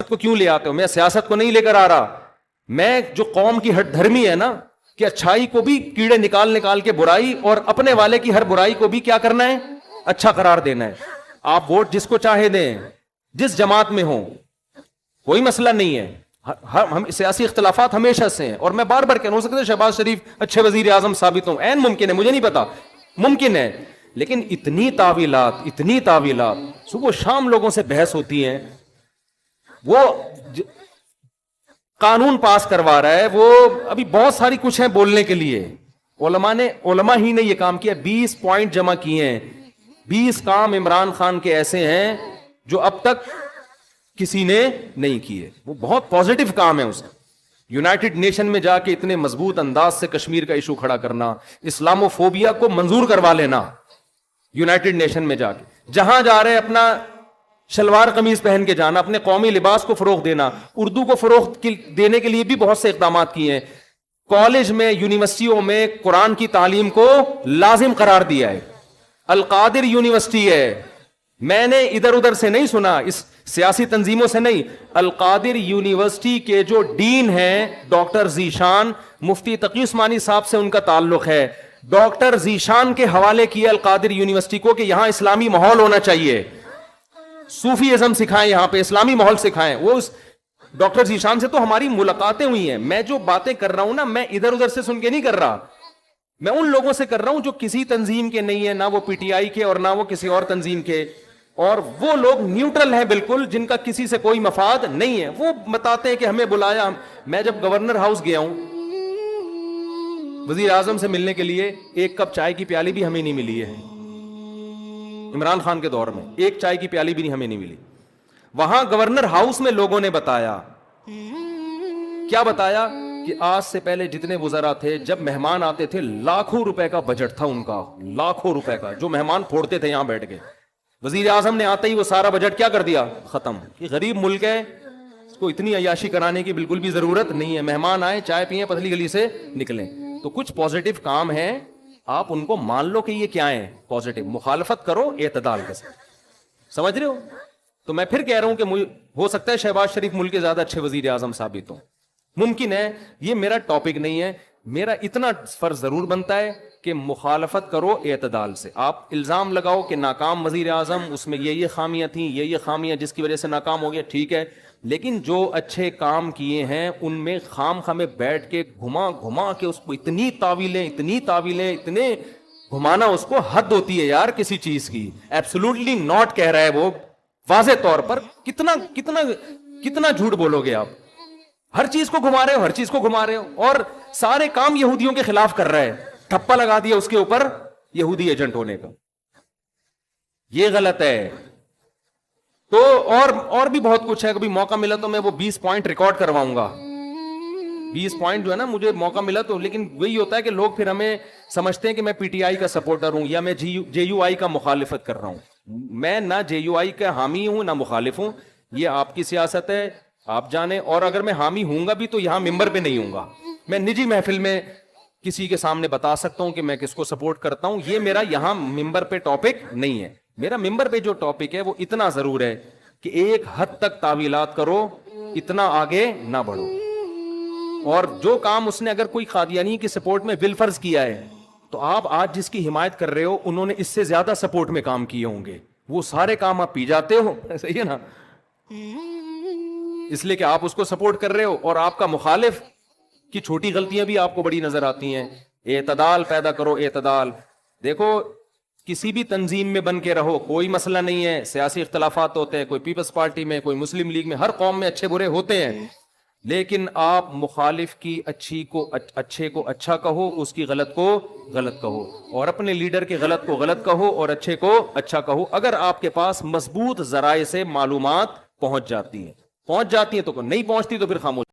کو کیوں لے آتے ہو؟ میں سیاست کو نہیں لے کر آ رہا، میں جو قوم کی ہٹ دھرمی ہے نا کہ اچھائی کو بھی کیڑے نکال نکال کے برائی، اور اپنے والے کی ہر برائی کو بھی کیا کرنا ہے؟ اچھا قرار دینا ہے. آپ ووٹ جس کو چاہے دیں، جس جماعت میں ہوں، کوئی مسئلہ نہیں ہے. ہم سیاسی اختلافات ہمیشہ سے ہیں، اور میں بار بار کہہ رہا ہوں، ہو سکتا ہے شہباز شریف اچھے وزیر اعظم ثابت ہوں، عین ممکن ہے، مجھے نہیں پتا، ممکن ہے، لیکن اتنی تعویلات صبح شام لوگوں سے بحث ہوتی ہیں. وہ قانون پاس کروا رہا ہے، وہ ابھی بہت ساری کچھ ہیں بولنے کے لیے. علماء ہی نے یہ کام کیا، 20 پوائنٹ جمع کیے ہیں. 20 کام عمران خان کے ایسے ہیں جو اب تک کسی نے نہیں کیے. وہ بہت پازیٹو کام ہے اس کا. یونائٹڈ نیشن میں جا کے اتنے مضبوط انداز سے کشمیر کا ایشو کھڑا کرنا، اسلامو فوبیا کو منظور کروا لینا یونائٹڈ نیشن میں جا کے، جہاں جا رہے اپنا شلوار قمیض پہن کے جانا، اپنے قومی لباس کو فروغ دینا، اردو کو فروغ دینے کے لیے بھی بہت سے اقدامات کیے ہیں. کالج میں، یونیورسٹیوں میں قرآن کی تعلیم کو لازم قرار دیا ہے. القادر یونیورسٹی ہے، میں نے ادھر ادھر سے نہیں سنا، اس سیاسی تنظیموں سے نہیں. القادر یونیورسٹی کے جو ڈین ہیں ڈاکٹر ذیشان، مفتی تقی عثمانی صاحب سے ان کا تعلق ہے. ڈاکٹر ذیشان کے حوالے کیا القادر یونیورسٹی کو کہ یہاں اسلامی ماحول ہونا چاہیے، صوفی ازم سکھائیں، یہاں پہ اسلامی ماحول سکھائیں. وہ ڈاکٹر ذیشان سے تو ہماری ملاقاتیں ہوئی ہیں. میں جو باتیں کر رہا ہوں نا، میں ادھر ادھر سے سن کے نہیں کر رہا، میں ان لوگوں سے کر رہا ہوں جو کسی تنظیم کے نہیں ہے، نہ وہ پی ٹی آئی کے اور نہ وہ کسی اور تنظیم کے، اور وہ لوگ نیوٹرل ہیں بالکل، جن کا کسی سے کوئی مفاد نہیں ہے. وہ بتاتے ہیں کہ ہمیں بلایا. میں جب گورنر ہاؤس گیا ہوں وزیر اعظم سے ملنے کے لیے، ایک کپ چائے کی پیالی بھی ہمیں نہیں ملی ہے. عمران خان کے دور میں ایک چائے کی پیالی بھی نہیں ہمیں نہیں ملی. وہاں گورنر ہاؤس میں لوگوں نے بتایا، کیا بتایا کہ آج سے پہلے جتنے وزراء تھے، جب مہمان آتے تھے لاکھوں روپے کا بجٹ تھا ان کا، لاکھوں روپے کا، جو مہمان پھوڑتے تھے یہاں بیٹھ کے. وزیر اعظم نے آتے ہی وہ سارا بجٹ کیا کر دیا؟ ختم. یہ غریب ملک ہے، اس کو اتنی عیاشی کرانے کی بالکل بھی ضرورت نہیں ہے. مہمان آئے، چائے پئیں، پتلی گلی سے نکلیں. تو کچھ پازیٹو کام ہیں، آپ ان کو مان لو کہ یہ کیا ہے پازیٹو. مخالفت کرو اعتدال کے ساتھ. سمجھ رہے ہو؟ تو میں پھر کہہ رہا ہوں کہ ہو سکتا ہے شہباز شریف ملک کے زیادہ اچھے وزیر اعظم ثابت ہوں، ممکن ہے. یہ میرا ٹاپک نہیں ہے. میرا اتنا فرض ضرور بنتا ہے کہ مخالفت کرو اعتدال سے. آپ الزام لگاؤ کہ ناکام وزیر اعظم، اس میں یہ خامیاں تھیں، یہ خامیاں جس کی وجہ سے ناکام ہو گیا، ٹھیک ہے، لیکن جو اچھے کام کیے ہیں ان میں خام خامے بیٹھ کے گھما کے اس کو اتنی تعویلیں اتنے گھمانا، اس کو حد ہوتی ہے یار کسی چیز کی. ایبسولوٹلی ناٹ کہہ رہا ہے وہ واضح طور پر. کتنا جھوٹ بولو گے آپ؟ ہر چیز کو گھما رہے ہو، اور سارے کام یہودیوں کے خلاف کر رہا ہے. ٹھپا لگا دیا اس کے اوپر یہودی ایجنٹ ہونے کا. یہ غلط ہے. تو اور بھی بہت کچھ ہے. کبھی موقع ملا تو میں وہ 20 پوائنٹ ریکارڈ کرواؤں گا. 20 پوائنٹ جو ہے نا، مجھے موقع ملا تو. لیکن وہی ہوتا ہے کہ لوگ پھر ہمیں سمجھتے ہیں کہ میں پی ٹی آئی کا سپورٹر ہوں یا میں جے یو آئی کا مخالفت کر رہا ہوں. میں نہ جے یو آئی کا حامی ہوں نہ مخالف ہوں. یہ آپ کی سیاست ہے، آپ جانیں. اور اگر میں حامی ہوں گا بھی تو یہاں ممبر پہ نہیں ہوں گا. میں نجی محفل میں کسی کے سامنے بتا سکتا ہوں کہ میں کس کو سپورٹ کرتا ہوں. یہ میرا یہاں ممبر پہ ٹاپک نہیں ہے. میرا ممبر پہ جو ٹاپک ہے وہ اتنا ضرور ہے کہ ایک حد تک تعویلات کرو، اتنا آگے نہ بڑھو. اور جو کام اس نے اگر کوئی قادیانی کی سپورٹ میں بالفرض کیا ہے، تو آپ آج جس کی حمایت کر رہے ہو انہوں نے اس سے زیادہ سپورٹ میں کام کیے ہوں گے. وہ سارے کام آپ پی جاتے ہو، صحیح ہے نا؟ اس لیے کہ آپ اس کو سپورٹ کر رہے ہو، اور آپ کا مخالف کی چھوٹی غلطیاں بھی آپ کو بڑی نظر آتی ہیں. اعتدال پیدا کرو، اعتدال. دیکھو، کسی بھی تنظیم میں بن کے رہو، کوئی مسئلہ نہیں ہے. سیاسی اختلافات ہوتے ہیں، کوئی پیپلز پارٹی میں، کوئی مسلم لیگ میں، ہر قوم میں اچھے برے ہوتے ہیں. لیکن آپ مخالف کی اچھے کو اچھا کہو، اس کی غلط کو غلط کہو، اور اپنے لیڈر کے غلط کو غلط کہو اور اچھے کو اچھا کہو. اگر آپ کے پاس مضبوط ذرائع سے معلومات پہنچ جاتی ہیں تو نہیں پہنچتی تو پھر خاموش.